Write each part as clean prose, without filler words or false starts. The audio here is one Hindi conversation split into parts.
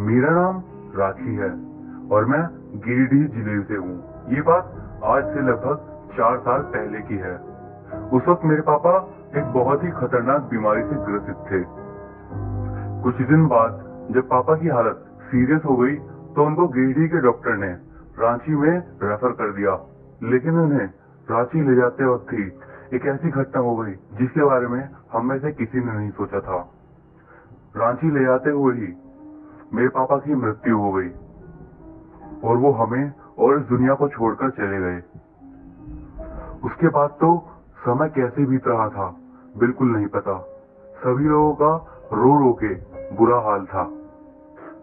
मेरा नाम राखी है और मैं गिरिडीह जिले से हूँ। ये बात आज से लगभग 4 साल पहले की है। उस वक्त मेरे पापा एक बहुत ही खतरनाक बीमारी से ग्रसित थे। कुछ दिन बाद जब पापा की हालत सीरियस हो गई तो उनको गिरिडीह के डॉक्टर ने रांची में रेफर कर दिया। लेकिन उन्हें रांची ले जाते वक्त ही एक ऐसी घटना हो गई जिसके बारे में हम में से किसी ने नहीं सोचा था। रांची ले जाते हुए ही मेरे पापा की मृत्यु हो गई और वो हमें और इस दुनिया को छोड़कर चले गए। उसके बाद तो समय कैसे बीत रहा था बिल्कुल नहीं पता। सभी लोगों का रो रो के बुरा हाल था।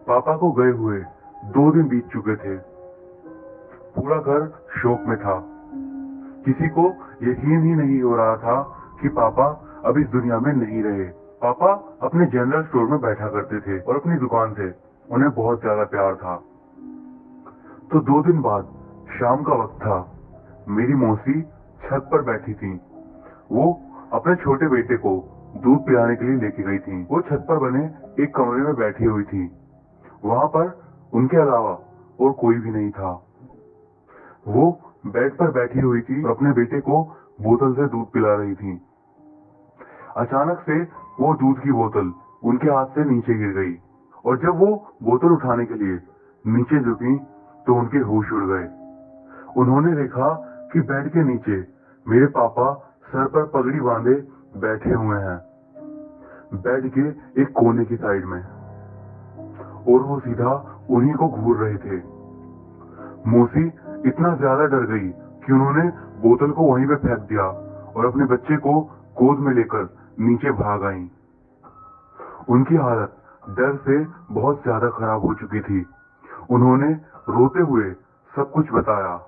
पापा को गए हुए 2 दिन बीत चुके थे। पूरा घर शोक में था। किसी को यकीन ही नहीं हो रहा था कि पापा अब इस दुनिया में नहीं रहे। पापा अपने जनरल स्टोर में बैठा करते थे और अपनी दुकान से उन्हें बहुत ज्यादा प्यार था। तो 2 दिन बाद शाम का वक्त था। मेरी मौसी छत पर बैठी थी। वो अपने छोटे बेटे को दूध पिलाने के लिए लेके गई थी। वो छत पर बने एक कमरे में बैठी हुई थी। वहां पर उनके अलावा और कोई भी नहीं था। वो बेड पर बैठी हुई थी और अपने बेटे को बोतल से दूध पिला रही थी। अचानक से वो दूध की बोतल उनके हाथ से नीचे गिर गई और जब वो बोतल उठाने के लिए नीचे झुकी तो उनके होश उड़ गए। उन्होंने देखा कि बेड के नीचे मेरे पापा सर पर पगड़ी बांधे बैठे हुए हैं, बेड के एक कोने की साइड में, और वो सीधा उन्हीं को घूर रहे थे। मौसी इतना ज्यादा डर गई कि उन्होंने बोतल को वहीं पे फेंक दिया और अपने बच्चे को गोद में लेकर नीचे भाग आई। उनकी हालत डर से बहुत ज्यादा खराब हो चुकी थी। उन्होंने रोते हुए सब कुछ बताया।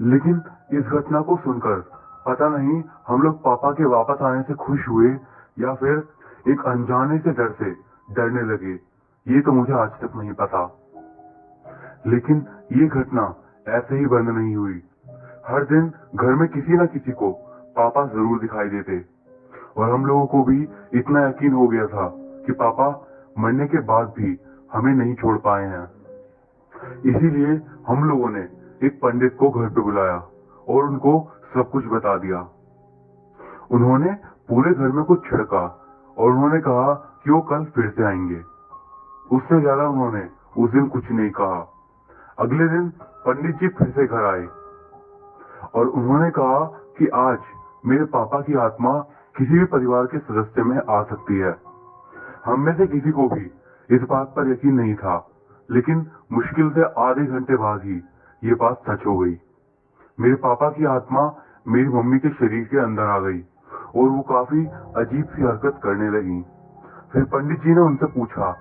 लेकिन इस घटना को सुनकर पता नहीं हम लोग पापा के वापस आने से खुश हुए या फिर एक अनजाने से डर से डरने लगे, ये तो मुझे आज तक नहीं पता। लेकिन ये घटना ऐसे ही बंद नहीं हुई। हर दिन घर में किसी न किसी को पापा जरूर दिखाई देते और हम लोगों को भी इतना यकीन हो गया था कि पापा मरने के बाद भी हमें नहीं छोड़ पाए हैं। इसीलिए हम लोगों ने एक पंडित को घर पे बुलाया और उनको सब कुछ बता दिया। उन्होंने पूरे घर में कुछ छिड़का और उन्होंने कहा कि वो कल फिर से आएंगे। उससे ज्यादा उन्होंने उस दिन कुछ नहीं कहा। अगले दिन पंडित जी फिर से घर आए और उन्होंने कहा कि आज मेरे पापा की आत्मा किसी भी परिवार के सदस्य में आ सकती है। हम में से किसी को भी इस बात पर यकीन नहीं था, लेकिन मुश्किल से आधे घंटे बाद ही ये बात सच हो गई। मेरे पापा की आत्मा मेरी मम्मी के शरीर के अंदर आ गई और वो काफी अजीब सी हरकत करने लगी। फिर पंडित जी ने उनसे पूछा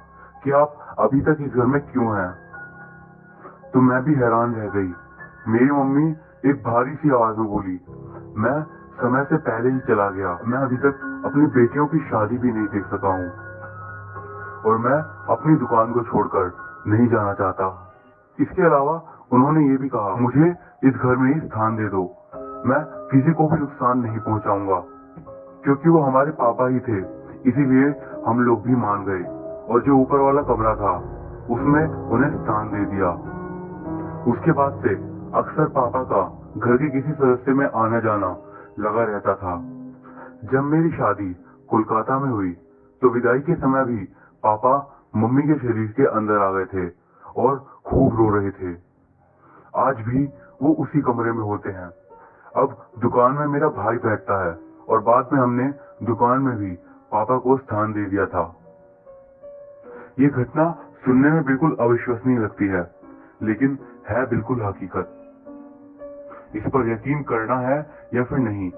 कि आप अभी तक इस घर में क्यों हैं? तो मैं भी हैरान रह गई। मेरी मम्मी एक भारी सी आवाज में बोली, मैं समय से पहले ही चला गया। मैं अभी तक अपनी बेटियों की शादी भी नहीं देख सका हूँ और मैं अपनी दुकान को छोड़कर नहीं जाना चाहता। इसके अलावा उन्होंने ये भी कहा, मुझे इस घर में ही स्थान दे दो। मैं किसी को भी नुकसान नहीं पहुंचाऊंगा। क्योंकि वो हमारे पापा ही थे, इसीलिए हम लोग भी मान गए और जो ऊपर वाला कमरा था उसमें उन्हें स्थान दे दिया। उसके बाद से अक्सर पापा का घर के किसी सदस्य में आना जाना लगा रहता था। जब मेरी शादी कोलकाता में हुई तो विदाई के समय भी पापा मम्मी के शरीर के अंदर आ गए थे और खूब रो रहे थे। आज भी वो उसी कमरे में होते हैं। अब दुकान में मेरा भाई बैठता है और बाद में हमने दुकान में भी पापा को स्थान दे दिया था। ये घटना सुनने में बिल्कुल अविश्वसनीय लगती है, लेकिन है बिल्कुल हकीकत। इस पर यकीन करना है या फिर नहीं,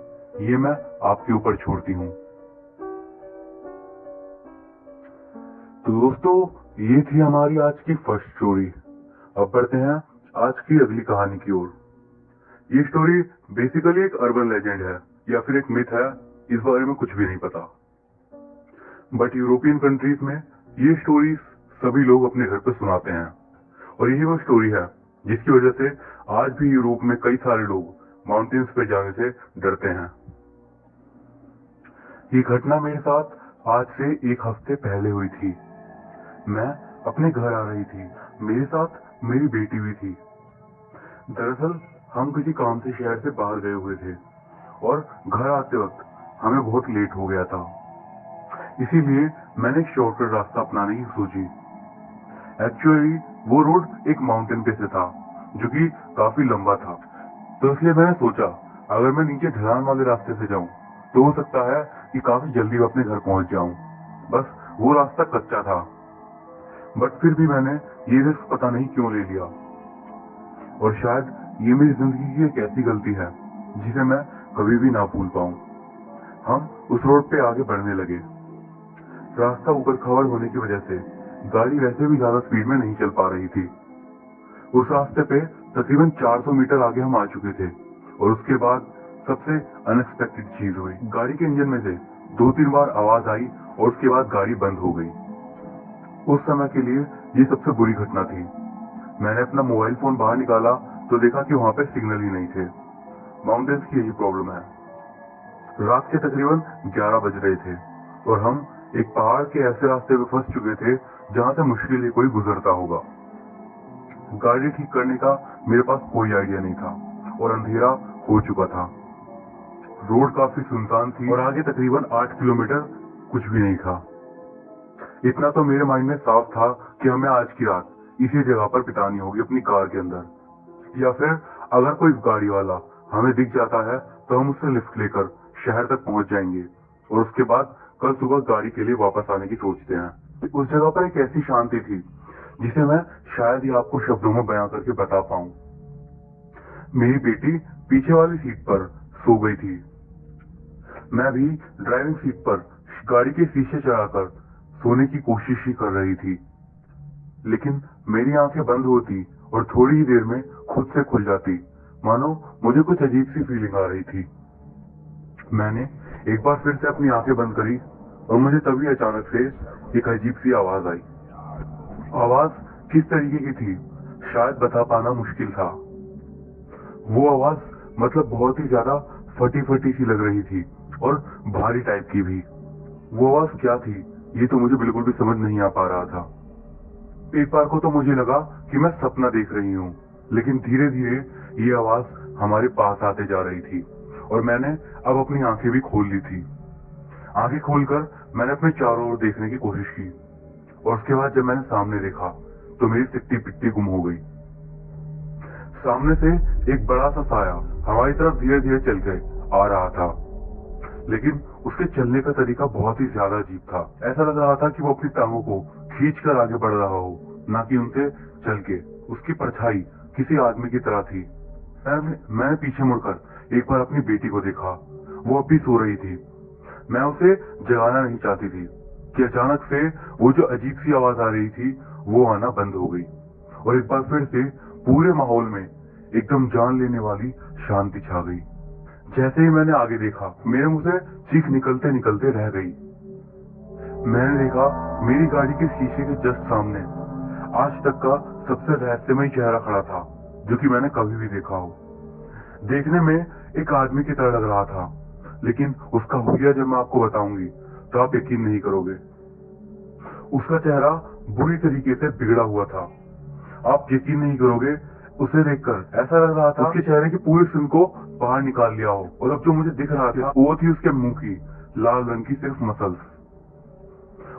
ये मैं आपके ऊपर छोड़ती हूँ। तो दोस्तों, ये थी हमारी आज की फर्स्ट स्टोरी। अब बढ़ते हैं आज की अगली कहानी की ओर। ये स्टोरी बेसिकली एक अर्बन लेजेंड है या फिर एक मिथ है, इस बारे में कुछ भी नहीं पता। बट यूरोपियन कंट्रीज में ये स्टोरीज सभी लोग अपने घर पे सुनाते हैं और यही वो स्टोरी है जिसकी वजह से आज भी यूरोप में कई सारे लोग माउंटेन्स पे जाने से डरते हैं। ये घटना मेरे साथ आज से 1 हफ्ते पहले हुई थी। मैं अपने घर आ रही थी। मेरे साथ मेरी बेटी भी थी। दरअसल हम किसी काम से शहर से बाहर गए हुए थे और घर आते वक्त हमें बहुत लेट हो गया था। इसीलिए मैंने एक शॉर्टकट रास्ता अपनाने की सोची। एक्चुअली वो रोड एक माउंटेन पे से था जो कि काफी लंबा था, तो इसलिए मैंने सोचा अगर मैं नीचे ढलान वाले रास्ते से जाऊं तो हो सकता है कि काफी जल्दी मैं अपने घर पहुंच जाऊं। बस वो रास्ता कच्चा था, बट फिर भी मैंने ये रिस्क पता नहीं क्यों ले लिया। और शायद ये मेरी जिंदगी की एक ऐसी गलती है जिसे मैं कभी भी ना भूल पाऊं। हम उस रोड पे आगे बढ़ने लगे। रास्ता ऊपर खबर होने की वजह से गाड़ी वैसे भी ज्यादा स्पीड में नहीं चल पा रही थी। उस रास्ते पे तकरीबन 400 मीटर आगे हम आ चुके थे और उसके बाद सबसे अनएक्सपेक्टेड चीज हुई। गाड़ी के इंजन में से 2-3 बार आवाज आई और उसके बाद गाड़ी बंद हो गई। उस समय के लिए ये सबसे बुरी घटना थी। मैंने अपना मोबाइल फोन बाहर निकाला तो देखा कि वहां पे सिग्नल ही नहीं थे। माउंटेन्स की यही प्रॉब्लम है। रात के तकरीबन 11 बज रहे थे और हम एक पहाड़ के ऐसे रास्ते पे फंस चुके थे जहां से मुश्किल ही कोई गुजरता होगा। गाड़ी ठीक करने का मेरे पास कोई आइडिया नहीं था और अंधेरा हो चुका था। रोड काफी सुनसान थी और आगे तकरीबन 8 किलोमीटर कुछ भी नहीं था। इतना तो मेरे माइंड में साफ था कि हमें आज की रात इसी जगह पर बितानी होगी अपनी कार के अंदर, या फिर अगर कोई गाड़ी वाला हमें दिख जाता है तो हम उससे लिफ्ट लेकर शहर तक पहुंच जाएंगे और उसके बाद कल सुबह गाड़ी के लिए वापस आने की सोचते हैं। उस जगह पर एक ऐसी शांति थी जिसे मैं शायद ही आपको शब्दों में बयां करके बता पाऊं। मेरी बेटी पीछे वाली सीट पर सो गई थी। मैं भी ड्राइविंग सीट पर गाड़ी के शीशे चढ़ाकर सोने की कोशिश ही कर रही थी, लेकिन मेरी आंखें बंद होती और थोड़ी ही देर में खुद से खुल जाती, मानो मुझे कुछ अजीब सी फीलिंग आ रही थी। मैंने एक बार फिर से अपनी आंखें बंद करी और मुझे तभी अचानक से एक अजीब सी आवाज आई। आवाज किस तरीके की थी शायद बता पाना मुश्किल था। वो आवाज मतलब बहुत ही ज्यादा फटी फटी सी लग रही थी और भारी टाइप की भी। वो आवाज क्या थी ये तो मुझे बिल्कुल भी समझ नहीं आ पा रहा था। एक बार को तो मुझे लगा कि मैं सपना देख रही हूँ, लेकिन धीरे धीरे ये आवाज हमारे पास आते जा रही थी और मैंने अब अपनी आंखें भी खोल ली थी। आंखें खोलकर मैंने अपने चारों ओर देखने की कोशिश की और उसके बाद जब मैंने सामने देखा तो मेरी सिट्टी पिट्टी गुम हो गई। सामने से एक बड़ा सा साया हमारी तरफ धीरे धीरे चल के आ रहा था, लेकिन उसके चलने का तरीका बहुत ही ज्यादा अजीब था। ऐसा लग रहा था कि वो अपनी टांगों को खींचकर आगे बढ़ रहा हो, ना कि उनसे चल के। उसकी परछाई किसी आदमी की तरह थी। मैंने पीछे मुड़कर एक बार अपनी बेटी को देखा। वो अब भी सो रही थी। मैं उसे जगाना नहीं चाहती थी कि अचानक से वो जो अजीब सी आवाज आ रही थी वो आना बंद हो गई और एक बार फिर से पूरे माहौल में एकदम जान लेने वाली शांति छा गई। जैसे ही मैंने आगे देखा मेरे मुंह से चीख निकलते निकलते रह गई। मैंने देखा मेरी गाड़ी के शीशे के जस्ट सामने आज तक का सबसे रहस्यमय चेहरा खड़ा था जो कि मैंने कभी भी देखा हो। देखने में एक आदमी की तरह लग रहा था, लेकिन उसका हुलिया जब मैं आपको बताऊंगी तो आप यकीन नहीं करोगे। उसका चेहरा बुरी तरीके से बिगड़ा हुआ था। आप यकीन नहीं करोगे, उसे देखकर ऐसा लग रहा था उसके चेहरे की पूरी स्किन को बाहर निकाल लिया हो और अब जो मुझे दिख रहा था वो थी उसके मुंह की लाल रंग की सिर्फ मसल्स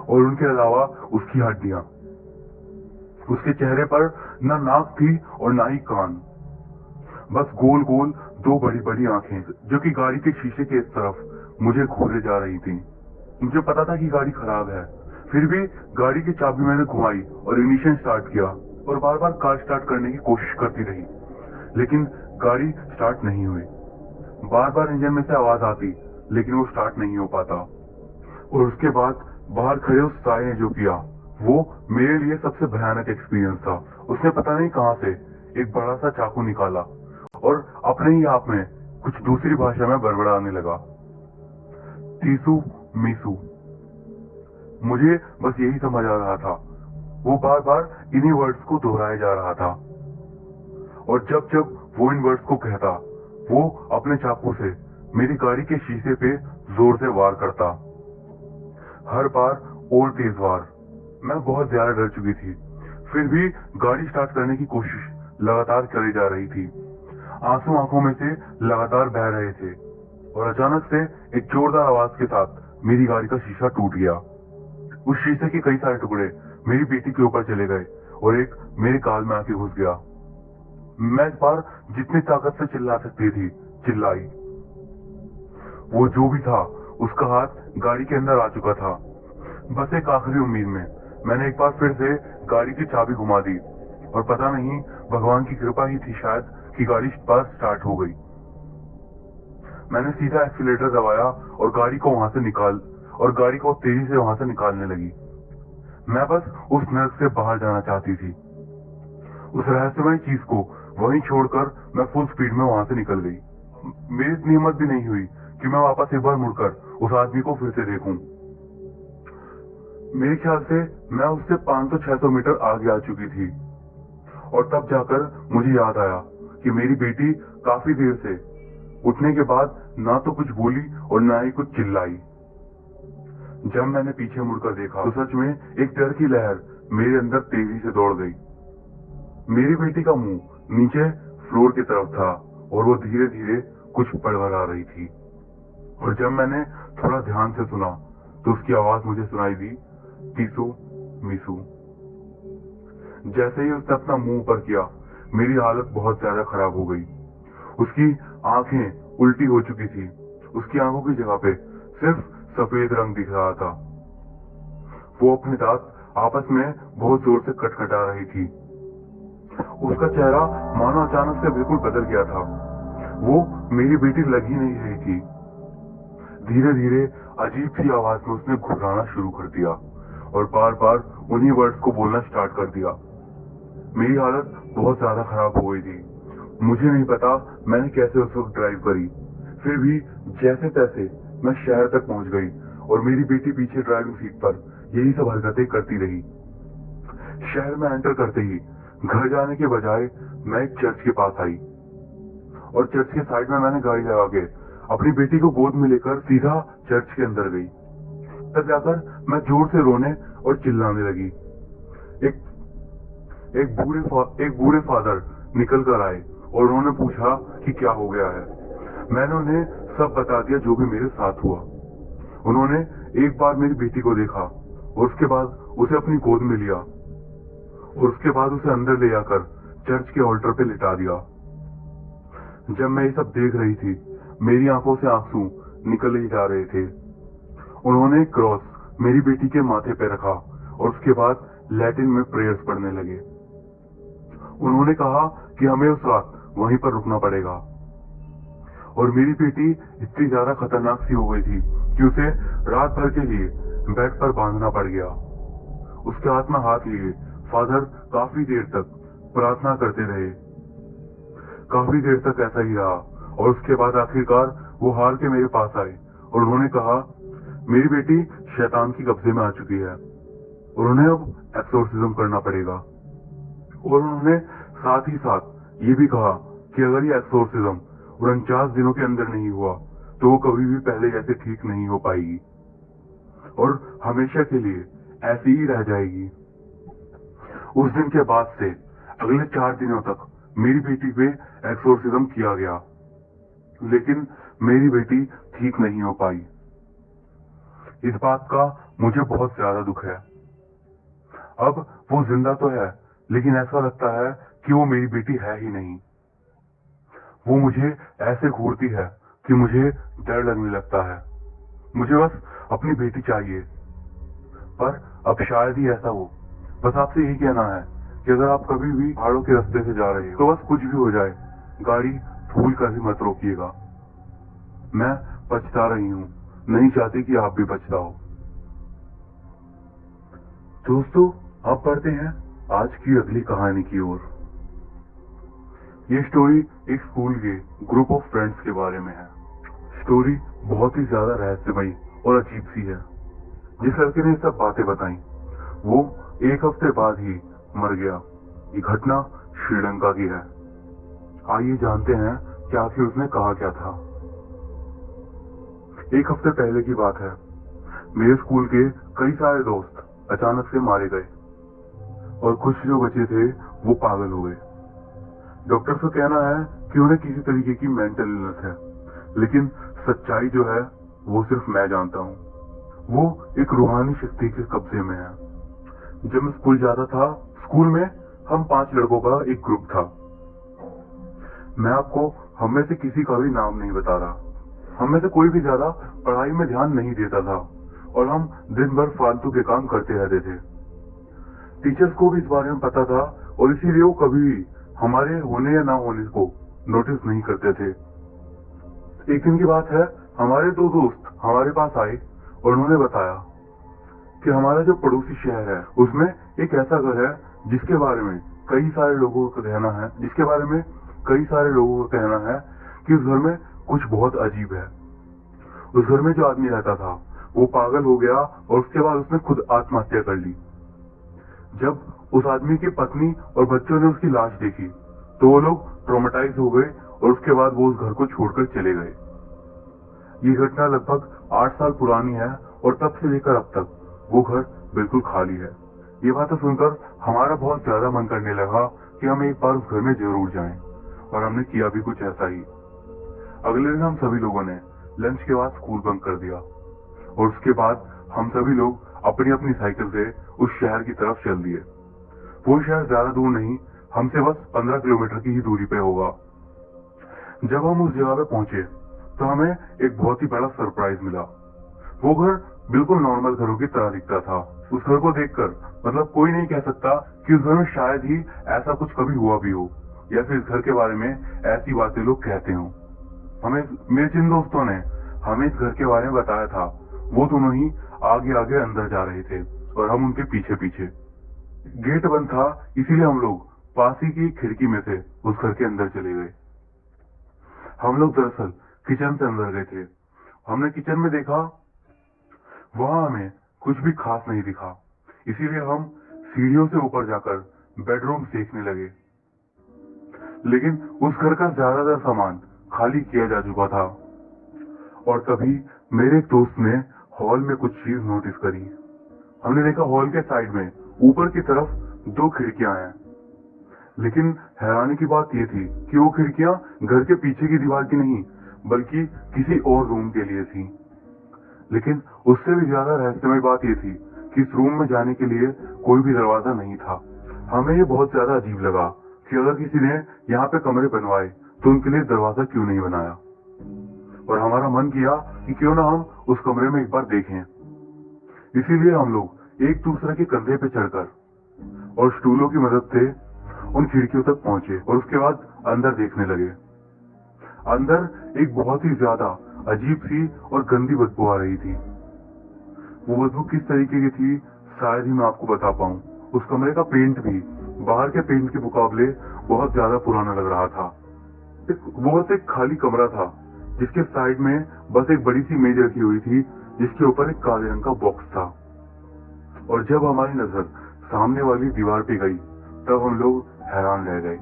और उनके अलावा उसकी हड्डियां। उसके चेहरे पर न नाक थी और ना ही कान, बस गोल गोल 2 बड़ी बड़ी आंखें जो कि गाड़ी के शीशे के इस तरफ मुझे घूरे जा रही थी। मुझे पता था कि गाड़ी खराब है, फिर भी गाड़ी की चाबी मैंने घुमाई और इग्निशन स्टार्ट किया और बार बार कार स्टार्ट करने की कोशिश करती रही, लेकिन गाड़ी स्टार्ट नहीं हुई। बार बार इंजन में से आवाज आती लेकिन वो स्टार्ट नहीं हो पाता। और उसके बाद बाहर खड़े उस साये ने जो किया वो मेरे लिए सबसे भयानक एक्सपीरियंस था। उसने पता नहीं कहां से एक बड़ा सा चाकू निकाला और अपने ही आप में कुछ दूसरी भाषा में बड़बड़ाने लगा, तीसू मीसू। मुझे बस यही समझ आ रहा था। वो बार बार इन्हीं वर्ड्स को दोहराया जा रहा था और जब जब वो इन वर्ड्स को कहता वो अपने चाकू से मेरी गाड़ी के शीशे पे जोर से वार करता, हर बार और तेज वार। मैं बहुत ज्यादा डर चुकी थी, फिर भी गाड़ी स्टार्ट करने की कोशिश लगातार करी जा रही थी। आंसू आंखों में से लगातार बह रहे थे और अचानक से एक जोरदार आवाज के साथ मेरी गाड़ी का शीशा टूट गया। उस शीशे के कई सारे टुकड़े मेरी बेटी के ऊपर चले गए और एक मेरे काल में आके घुस गया। मैं इस बार जितनी ताकत से चिल्ला सकती थी चिल्लाई। वो जो भी था उसका हाथ गाड़ी के अंदर आ चुका था। बस एक आखिरी उम्मीद में मैंने एक बार फिर से गाड़ी की चाबी घुमा दी और पता नहीं भगवान की कृपा ही थी शायद कि गाड़ी बस स्टार्ट हो गई। मैंने सीधा एक्सीलेटर दबाया और गाड़ी को तेजी से वहां से निकालने लगी। मैं बस उस नर्क से बाहर जाना चाहती थी। उस रहस्यमय चीज को वहीं छोड़कर मैं फुल स्पीड में वहां से निकल गई। मेरी इतनी हिम्मत भी नहीं हुई कि मैं वापस एक बार मुड़कर उस आदमी को फिर से देखूं। मेरे ख्याल से मैं उससे 500-600 मीटर आगे आ चुकी थी और तब जाकर मुझे याद आया कि मेरी बेटी काफी देर से उठने के बाद ना तो कुछ बोली और ना ही कुछ चिल्लाई। जब मैंने पीछे मुड़कर देखा तो सच में एक डर की लहर मेरे अंदर तेजी से दौड़ गई। मेरी बेटी का मुंह नीचे फ्लोर की तरफ था और वो धीरे धीरे कुछ बड़बड़ा रही थी। और जब मैंने थोड़ा ध्यान से सुना तो उसकी आवाज मुझे सुनाई दी, टीसू मीसू। जैसे ही उसने अपना मुंह ऊपर किया मेरी हालत बहुत ज्यादा खराब हो गई। उसकी आंखें उल्टी हो चुकी थी। उसकी आंखों की जगह पे सिर्फ सफेद रंग दिख रहा था। वो अपने दांत आपस में बहुत जोर से खटखटा रही थी। उसका चेहरा मानो अचानक से बिल्कुल बदल गया था। वो मेरी बेटी लग ही नहीं रही थी। धीरे धीरे अजीब सी आवाज में उसने घुर्राना शुरू कर दिया और बार बार उन्हीं वर्ड्स को बोलना स्टार्ट कर दिया। मेरी हालत बहुत ज्यादा खराब हो गई थी। मुझे नहीं पता मैंने कैसे उस वक्त ड्राइव करी, फिर भी जैसे तैसे मैं शहर तक पहुंच गई और मेरी बेटी पीछे ड्राइविंग सीट पर यही सब हरकतें करती रही। शहर में एंटर करते ही घर जाने के बजाय मैं एक चर्च के पास आई और चर्च के साइड में मैंने गाड़ी लगा के अपनी बेटी को गोद में लेकर सीधा चर्च के अंदर गई। तब जाकर मैं जोर से रोने और चिल्लाने लगी। एक बूढ़े फादर निकल कर आए और उन्होंने पूछा कि क्या हो गया है। मैंने उन्हें सब बता दिया जो भी मेरे साथ हुआ। उन्होंने एक बार मेरी बेटी को देखा और उसके बाद उसे अपनी गोद में लिया और उसके बाद उसे अंदर ले जाकर चर्च के ऑल्टर पे लिटा दिया। जब मैं ये सब देख रही थी मेरी आंखों से आंसू निकल ही जा रहे थे। उन्होंने क्रॉस मेरी बेटी के माथे पे रखा और उसके बाद लैटिन में प्रेयर्स पढ़ने लगे। उन्होंने कहा कि हमें उस रात वहीं पर रुकना पड़ेगा और मेरी बेटी इतनी ज्यादा खतरनाक सी हो गई थी कि उसे रात भर के लिए बेड पर बांधना पड़ गया। उसके हाथ में हाथ लिए फादर काफी देर तक प्रार्थना करते रहे। काफी देर तक ऐसा ही रहा और उसके बाद आखिरकार वो हार के मेरे पास आए और उन्होंने कहा मेरी बेटी शैतान की कब्जे में आ चुकी है और उन्हें अब एक्सोर्सिज्म करना पड़ेगा। और उन्होंने साथ ही साथ ये भी कहा कि अगर ये एक्सोर्सिज्म 49 दिनों के अंदर नहीं हुआ तो वो कभी भी पहले जैसे ठीक नहीं हो पाएगी और हमेशा के लिए ऐसी ही रह जाएगी। उस दिन के बाद से अगले 4 दिनों तक मेरी बेटी पे एक्सोर्सिज्म किया गया, लेकिन मेरी बेटी ठीक नहीं हो पाई। इस बात का मुझे बहुत ज्यादा दुख है। अब वो जिंदा तो है लेकिन ऐसा लगता है कि वो मेरी बेटी है ही नहीं। वो मुझे ऐसे घूरती है कि मुझे डर लगने लगता है। मुझे बस अपनी बेटी चाहिए, पर अब शायद ही ऐसा हो। बस आपसे यही कहना है कि अगर आप कभी भी पहाड़ों के रास्ते से जा रहे हो तो बस कुछ भी हो जाए गाड़ी भूल कर भी मत रोकिएगा। मैं पछता रही हूँ, नहीं चाहती कि आप भी पछताओ। दोस्तों, अब बढ़ते हैं आज की अगली कहानी की ओर। ये स्टोरी एक स्कूल के ग्रुप ऑफ फ्रेंड्स के बारे में है। स्टोरी बहुत ही ज्यादा रहस्यमयी और अजीब सी है। जिस लड़के ने सब बातें बताई वो 1 हफ्ते बाद ही मर गया। ये घटना श्रीलंका की है। आइए जानते हैं कि आखिर उसने कहा क्या था। 1 हफ्ते पहले की बात है। मेरे स्कूल के कई सारे दोस्त अचानक से मारे गए और कुछ जो बचे थे वो पागल हो गए। डॉक्टर का कहना है कि उन्हें किसी तरीके की मेंटल इलनेस है, लेकिन सच्चाई जो है वो सिर्फ मैं जानता हूँ। वो एक रूहानी शक्ति के कब्जे में है। जब मैं स्कूल जाता था, स्कूल में हम 5 लड़कों का एक ग्रुप था। मैं आपको हम में से किसी का भी नाम नहीं बता रहा। हम में से कोई भी ज्यादा पढ़ाई में ध्यान नहीं देता था और हम दिन भर फालतू के काम करते रहते थे। टीचर्स को भी इस बारे में पता था और इसीलिए वो कभी भी हमारे होने या ना होने को नोटिस नहीं करते थे। एक दिन की बात है, हमारे 2 दोस्त हमारे पास आए और उन्होंने बताया कि हमारा जो पड़ोसी शहर है उसमें एक ऐसा घर है जिसके बारे में कई सारे लोगों का कहना है कि उस घर में कुछ बहुत अजीब है। उस घर में जो आदमी रहता था वो पागल हो गया और उसके बाद उसने खुद आत्महत्या कर ली। जब उस आदमी की पत्नी और बच्चों ने उसकी लाश देखी तो वो लोग ट्रॉमेटाइज हो गए और उसके बाद वो उस घर को छोड़कर चले गए। ये घटना लगभग 8 साल पुरानी है और तब से लेकर अब तक वो घर बिल्कुल खाली है। ये बातें सुनकर हमारा बहुत ज्यादा मन करने लगा कि हम एक बार उस घर में जरूर जाएं, और हमने किया भी कुछ ऐसा ही। अगले दिन हम सभी लोगों ने लंच के बाद स्कूल बंक कर दिया और उसके बाद हम सभी लोग अपनी अपनी साइकिल से उस शहर की तरफ चल दिए। वो शहर ज्यादा दूर नहीं, हमसे बस 15 किलोमीटर की ही दूरी पे होगा। जब हम उस जगह पे पहुंचे तो हमें एक बहुत ही बड़ा सरप्राइज मिला। वो घर बिल्कुल नॉर्मल घरों की तरह दिखता था। उस घर को देखकर मतलब कोई नहीं कह सकता कि उस घर में शायद ही ऐसा कुछ कभी हुआ भी हो या फिर इस घर के बारे में ऐसी बातें लोग कहते हो। मेरे जिन दोस्तों ने हमें इस घर के बारे में बताया था वो दोनों ही आगे आगे अंदर जा रहे थे और हम उनके पीछे पीछे। गेट बंद था, इसीलिए हम लोग पास ही की खिड़की में से उस घर के अंदर चले गए। हम लोग दरअसल किचन से अंदर गए थे। हमने किचन में देखा, वहां हमें कुछ भी खास नहीं दिखा, इसीलिए हम सीढ़ियों से ऊपर जाकर बेडरूम देखने लगे। लेकिन उस घर का ज्यादातर सामान खाली किया जा चुका था और तभी मेरे एक दोस्त ने हॉल में कुछ चीज नोटिस करी। हमने देखा हॉल के साइड में ऊपर की तरफ 2 खिड़कियां हैं, लेकिन हैरानी की बात यह थी कि वो खिड़कियां घर के पीछे की दीवार की नहीं बल्कि किसी और रूम के लिए थी। लेकिन उससे भी ज्यादा रहस्यमय बात यह थी कि इस रूम में जाने के लिए कोई भी दरवाजा नहीं था। हमें ये बहुत ज्यादा अजीब लगा कि अगर किसी ने यहाँ पे कमरे बनवाए तो उनके लिए दरवाजा क्यों नहीं बनाया, और हमारा मन किया कि क्यों ना हम उस कमरे में एक बार देखें। इसीलिए हम लोग एक दूसरे के कंधे पे चढ़कर और स्टूलों की मदद से उन खिड़कियों तक पहुंचे और उसके बाद अंदर देखने लगे। अंदर एक बहुत ही ज्यादा अजीब सी और गंदी बदबू आ रही थी। वो बदबू किस तरीके की थी शायद ही मैं आपको बता पाऊं। उस कमरे का पेंट भी बाहर के पेंट के मुकाबले बहुत ज्यादा पुराना लग रहा था। वो बस एक खाली कमरा था जिसके साइड में बस एक बड़ी सी मेज रखी हुई थी जिसके ऊपर एक काले रंग का बॉक्स था। और जब हमारी नजर सामने वाली दीवार पे गई तब हम लोग हैरान रह गए।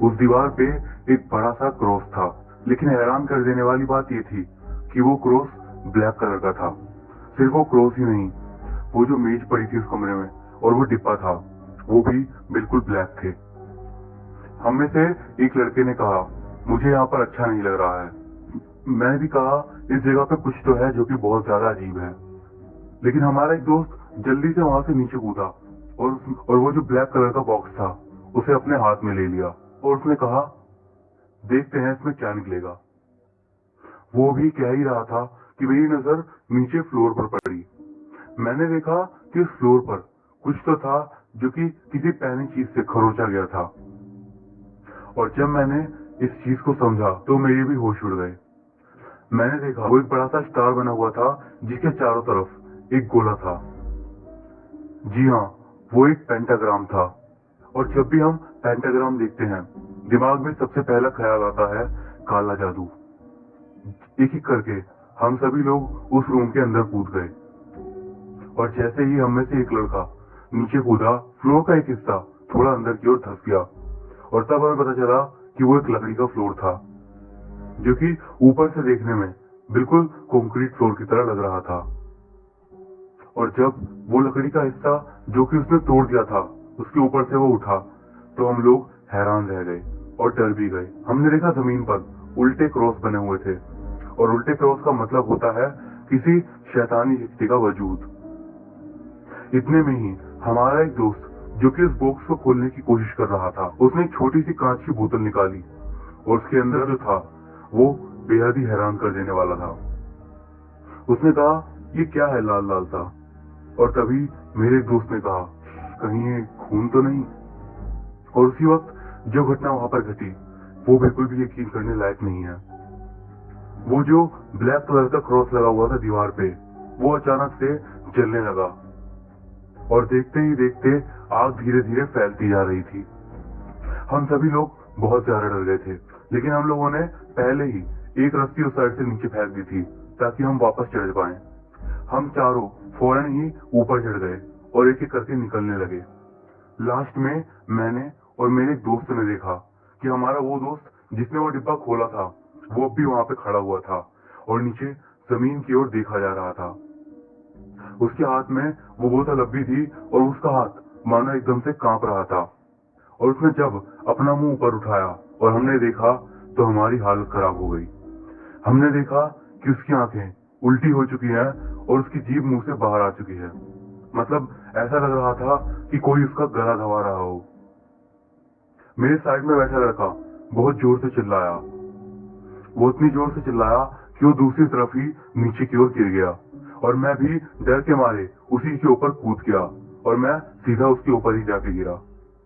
उस दीवार पे एक बड़ा सा क्रॉस था, लेकिन हैरान कर देने वाली बात यह थी कि वो क्रॉस ब्लैक कलर का था। सिर्फ वो क्रॉस ही नहीं, वो जो मेज पड़ी थी उस कमरे में और वो डिब्बा था वो भी बिल्कुल ब्लैक थे। हम में से एक लड़के ने कहा, मुझे यहाँ पर अच्छा नहीं लग रहा है। मैंने भी कहा, इस जगह पे कुछ तो है जो कि बहुत ज्यादा अजीब है। लेकिन हमारा एक दोस्त जल्दी से वहां से नीचे कूदा और वो जो ब्लैक कलर का बॉक्स था उसे अपने हाथ में ले लिया और उसने कहा, देखते हैं इसमें क्या निकलेगा। वो भी कह ही रहा था कि मेरी नजर नीचे फ्लोर पर पड़ी। मैंने देखा कि उस फ्लोर पर कुछ तो था जो कि किसी पहनी चीज से खरोचा गया था, और जब मैंने इस चीज को समझा तो मेरे भी होश उड़ गए। मैंने देखा वो एक बड़ा सा स्टार बना हुआ था जिसके चारों तरफ एक गोला था। जी हाँ, वो एक पेंटाग्राम था। और जब भी हम पेंटाग्राम देखते हैं दिमाग में सबसे पहला ख्याल आता है काला जादू। एक एक करके हम सभी लोग उस रूम के अंदर कूद गए और जैसे ही हम में से एक लड़का नीचे कूदा, फ्लोर का एक हिस्सा थोड़ा अंदर की ओर धंस गया और तब हमें पता चला कि वो एक लकड़ी का फ्लोर था जो कि ऊपर से देखने में बिल्कुल कंक्रीट फ्लोर की तरह लग रहा था। और जब वो लकड़ी का हिस्सा जो कि उसने तोड़ दिया था उसके ऊपर से वो उठा तो हम लोग हैरान रह गए और डर भी गए। हमने देखा जमीन पर उल्टे क्रॉस बने हुए थे और उल्टे क्रॉस का मतलब होता है किसी शैतानी शक्ति का वजूद। इतने में ही हमारा एक दोस्त जो कि इस बॉक्स को खोलने की कोशिश कर रहा था, उसने एक छोटी सी कांच की बोतल निकाली और उसके अंदर जो था वो बेहद ही हैरान कर देने वाला था। उसने कहा, ये क्या है लाल लाल सा? और तभी मेरे एक दोस्त ने कहा, कहीं ये खून तो नहीं? और उसी वक्त जो घटना वहां पर घटी वो बिल्कुल भी यकीन करने लायक नहीं है। वो जो ब्लैक कलर का क्रॉस लगा हुआ था दीवार पे, वो अचानक से जलने लगा और देखते ही देखते आग धीरे धीरे फैलती जा रही थी। हम सभी लोग बहुत ज्यादा डर गए थे, लेकिन हम लोगों ने पहले ही एक रस्सी उस साइड से नीचे फेंक दी थी ताकि हम वापस चढ़ पाए। हम चारों फौरन ही ऊपर चढ़ गए और एक एक करके निकलने लगे। लास्ट में मैंने और मेरे एक दोस्त ने देखा कि हमारा वो दोस्त जिसने वो डिब्बा खोला था वो अब भी वहां पे खड़ा हुआ था और नीचे जमीन की ओर देखा जा रहा था। उसके हाथ में वो बोतल अब भी थी और उसका हाथ मानो एकदम से कांप रहा था। और उसने जब अपना मुंह ऊपर उठाया और हमने देखा तो हमारी हालत खराब हो गई। हमने देखा कि उसकी आंखें उल्टी हो चुकी हैं और उसकी जीभ मुंह से बाहर आ चुकी है। मतलब ऐसा लग रहा था कि कोई उसका गला दबा रहा हो। मेरे साइड में बैठा लड़का बहुत जोर से चिल्लाया। वो इतनी जोर से चिल्लाया कि वो दूसरी तरफ ही नीचे की ओर गिर गया और मैं भी डर के मारे उसी के ऊपर कूद गया और मैं सीधा उसके ऊपर ही जाके गिरा।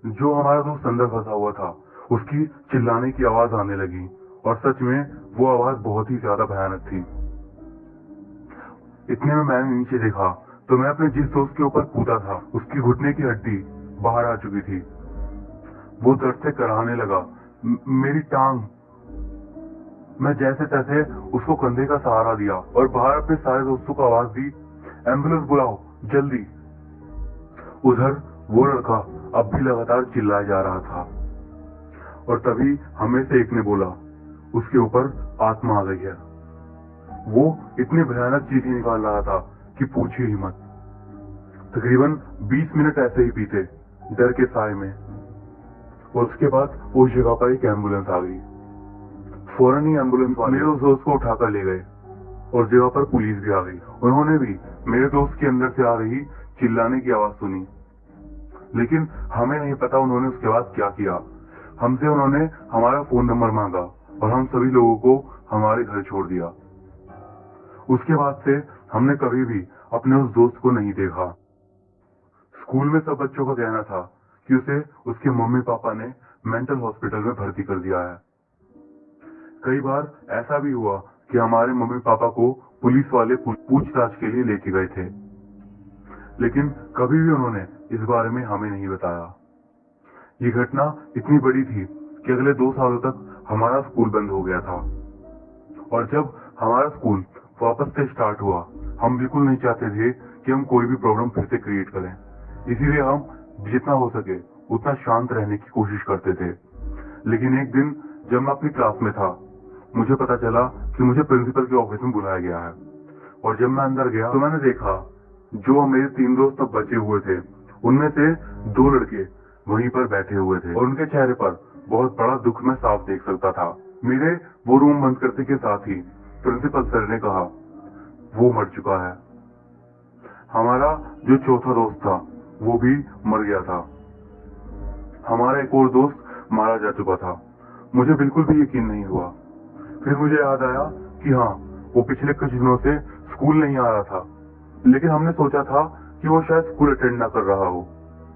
जो हमारा दोस्त अंदर फंसा हुआ था उसकी चिल्लाने की आवाज आने लगी और सच में वो आवाज बहुत ही ज्यादा भयानक थी। इतने में मैंने नीचे देखा तो मैं अपने जिस दोस्त के ऊपर कूदा था उसकी घुटने की हड्डी बाहर आ चुकी थी। वो दर्द से कराहने लगा। मेरी टांग। मैं जैसे तैसे उसको कंधे का सहारा दिया और बाहर अपने सारे दोस्तों को आवाज दी, एम्बुलेंस बुलाओ जल्दी। उधर वो लड़का अब भी लगातार चिल्लाया जा रहा था और तभी हमें से एक ने बोला, उसके ऊपर आत्मा आ गई है। वो इतनी भयानक चीखें निकाल रहा था कि पूछिए ही मत। तकरीबन 20 मिनट ऐसे ही बीते डर के साए में और उसके बाद उस जगह पर एक एम्बुलेंस आ गई। फौरन ही एम्बुलेंस वाले मेरे उस दोस्त को उठाकर ले गए और जगह पर पुलिस भी आ गई। उन्होंने भी मेरे दोस्त के अंदर से आ रही चिल्लाने की आवाज सुनी, लेकिन हमें नहीं पता उन्होंने उसके बाद क्या किया। हमसे उन्होंने हमारा फोन नंबर मांगा और हम सभी लोगों को हमारे घर छोड़ दिया। उसके बाद से हमने कभी भी अपने उस दोस्त को नहीं देखा। स्कूल में सब बच्चों का कहना था कि उसे उसके मम्मी पापा ने मेंटल हॉस्पिटल में भर्ती कर दिया है। कई बार ऐसा भी हुआ कि हमारे मम्मी पापा को पुलिस वाले पूछताछ के लिए लेके गए थे, लेकिन कभी भी उन्होंने इस बारे में हमें नहीं बताया। ये घटना इतनी बड़ी थी कि अगले 2 सालों तक हमारा स्कूल बंद हो गया था और जब हमारा स्कूल वापस से स्टार्ट हुआ हम बिल्कुल नहीं चाहते थे कि हम कोई भी प्रॉब्लम फिर से क्रिएट करें। इसीलिए हम जितना हो सके उतना शांत रहने की कोशिश करते थे। लेकिन एक दिन जब मैं अपनी क्लास में था मुझे पता चला कि मुझे प्रिंसिपल के ऑफिस में बुलाया गया है और जब मैं अंदर गया तो मैंने देखा जो मेरे 3 दोस्त अब बचे हुए थे उनमें से 2 लड़के वहीं पर बैठे हुए थे और उनके चेहरे पर बहुत बड़ा दुख मैं साफ देख सकता था। मेरे वो रूम बंद करते के साथ ही प्रिंसिपल सर ने कहा, वो मर चुका है। हमारा जो चौथा दोस्त था वो भी मर गया था। हमारा एक और दोस्त मारा जा चुका था। मुझे बिल्कुल भी यकीन नहीं हुआ। फिर मुझे याद आया कि हाँ, वो पिछले कुछ दिनों से स्कूल नहीं आ रहा था, लेकिन हमने सोचा था कि वो शायद स्कूल अटेंड ना कर रहा हो।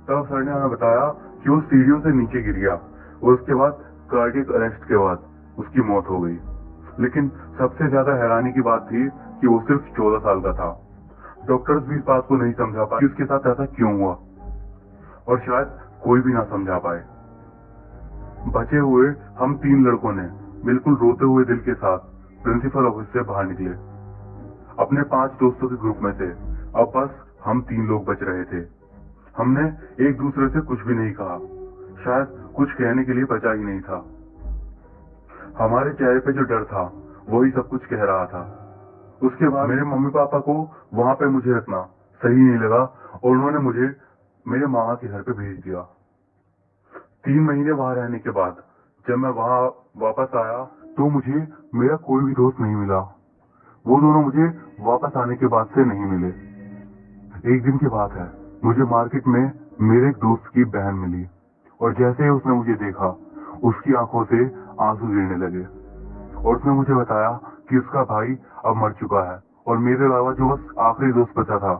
तब सर ने हमें बताया कि वो सीढ़ियों से नीचे गिर गया और उसके बाद कार्डियक अरेस्ट के बाद उसकी मौत हो गई। लेकिन सबसे ज्यादा हैरानी की बात थी कि वो सिर्फ 14 साल का था। डॉक्टर्स भी इस बात को नहीं समझा पाए कि उसके साथ ऐसा क्यों हुआ और शायद कोई भी ना समझा पाए। बचे हुए हम 3 लड़कों ने बिल्कुल रोते हुए दिल के साथ प्रिंसिपल ऑफिस से बाहर निकले। अपने 5 दोस्तों के ग्रुप में से अब बस हम 3 लोग बच रहे थे। हमने एक दूसरे से कुछ भी नहीं कहा, शायद कुछ कहने के लिए बचा ही नहीं था। हमारे चेहरे पे जो डर था वही सब कुछ कह रहा था। उसके बाद मेरे मम्मी पापा को वहां पे मुझे रखना सही नहीं लगा और उन्होंने मुझे मेरे मामा के घर पे भेज दिया। 3 महीने वहां रहने के बाद जब मैं वहां वापस आया तो मुझे मेरा कोई भी दोस्त नहीं मिला। वो दोनों मुझे वापस आने के बाद से नहीं मिले। एक दिन की बात है, मुझे मार्केट में मेरे एक दोस्त की बहन मिली और जैसे ही उसने मुझे देखा उसकी आंखों से आंसू गिरने लगे और उसने मुझे बताया कि उसका भाई अब मर चुका है और मेरे अलावा जो बस आखिरी दोस्त बचा था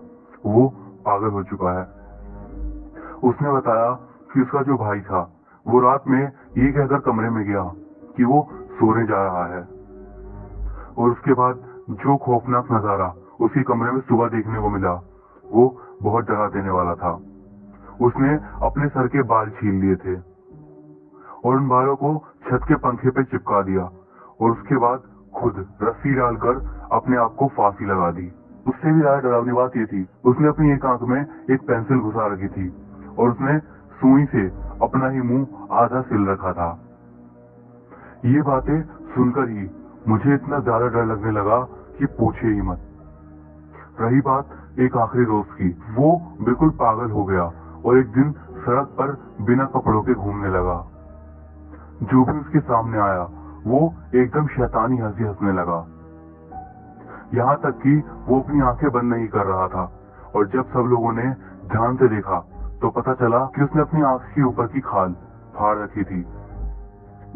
वो पागल हो चुका है। उसने बताया कि उसका जो भाई था वो रात में ये कहकर कमरे में गया कि वो सोने जा रहा है और उसके बाद जो खौफनाक नजारा उसके कमरे में सुबह देखने को मिला वो बहुत डरा देने वाला था। उसने अपने सर के बाल छील लिए थे और उन बालों को छत के पंखे पे चिपका दिया और उसके बाद खुद रस्सी डालकर अपने आप को फांसी लगा दी। उससे भी ज्यादा डरावनी बात ये थी, उसने अपनी एक आंख में एक पेंसिल घुसा रखी थी और उसने सुई से अपना ही मुंह आधा सिल रखा था। ये बातें सुनकर ही मुझे इतना ज्यादा डर लगने लगा कि पूछे ही मत। रही बात एक आखिरी दोस्त की, वो बिल्कुल पागल हो गया और एक दिन सड़क पर बिना कपड़ों के घूमने लगा। जो भी उसके सामने आया वो एकदम शैतानी हंसी हंसने लगा, यहाँ तक कि वो अपनी आंखें बंद नहीं कर रहा था। और जब सब लोगों ने ध्यान से देखा तो पता चला कि उसने अपनी आंख के ऊपर की खाल फाड़ रखी थी,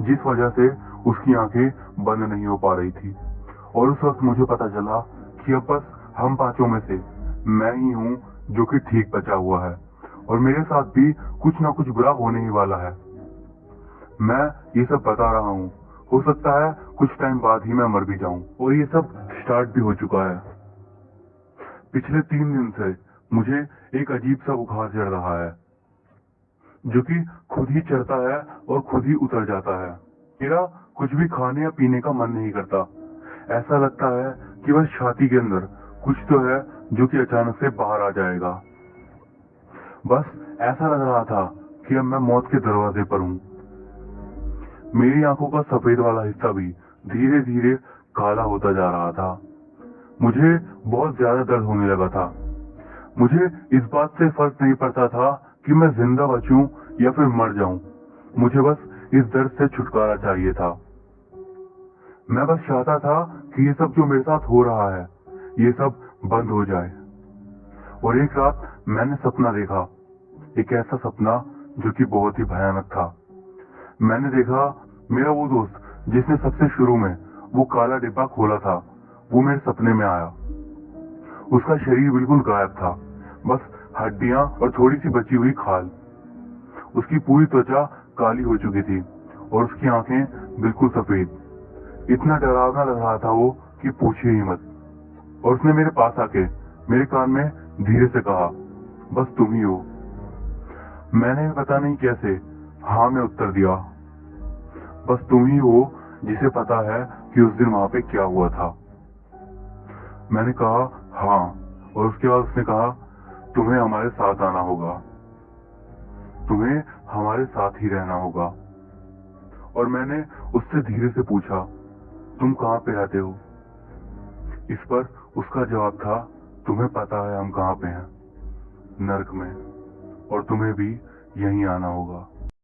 जिस वजह से उसकी आंखें बंद नहीं हो पा रही थी। और उस वक्त मुझे पता चला कि अब बस हम पांचों में से मैं ही हूं जो कि ठीक बचा हुआ है और मेरे साथ भी कुछ ना कुछ बुरा होने ही वाला है। मैं ये सब बता रहा हूँ, हो सकता है कुछ टाइम बाद ही मैं मर भी जाऊं और ये सब स्टार्ट भी हो चुका है। पिछले 3 दिन से मुझे एक अजीब सा बुखार चढ़ रहा है जो कि खुद ही चढ़ता है और खुद ही उतर जाता है। मेरा कुछ भी खाने या पीने का मन नहीं करता। ऐसा लगता है कि बस छाती के अंदर कुछ तो है जो कि अचानक से बाहर आ जाएगा। बस ऐसा लग रहा था कि अब मैं मौत के दरवाजे पर हूँ। मेरी आंखों का सफेद वाला हिस्सा भी धीरे धीरे काला होता जा रहा था। मुझे बहुत ज्यादा दर्द होने लगा था। मुझे इस बात से फर्क नहीं पड़ता था कि मैं जिंदा बचूं या फिर मर जाऊं। मुझे बस इस दर्द से छुटकारा चाहिए था। मैं बस चाहता था कि ये सब जो मेरे साथ हो रहा है ये सब बंद हो जाए। और एक रात मैंने सपना देखा, एक ऐसा सपना जो कि बहुत ही भयानक था। मैंने देखा मेरा वो दोस्त जिसने सबसे शुरू में वो काला डिब्बा खोला था वो मेरे सपने में आया। उसका शरीर बिल्कुल गायब था, बस हड्डियां और थोड़ी सी बची हुई खाल। उसकी पूरी त्वचा काली हो चुकी थी और उसकी आंखें बिल्कुल सफेद। इतना डरावना लग रहा था वो कि पूछिए ही मत। और उसने मेरे पास आके मेरे कान में धीरे से कहा, बस तुम ही हो। मैंने पता नहीं कैसे हाँ में उत्तर दिया, बस तुम ही हो जिसे पता है कि उस दिन वहां पे क्या हुआ था। मैंने कहा हाँ, और उसके बाद उसने कहा तुम्हें हमारे साथ आना होगा, तुम्हें हमारे साथ ही रहना होगा। और मैंने उससे धीरे से पूछा तुम कहाँ पे रहते हो। इस पर उसका जवाब था तुम्हें पता है हम कहाँ पे हैं, नर्क में, और तुम्हें भी यहीं आना होगा।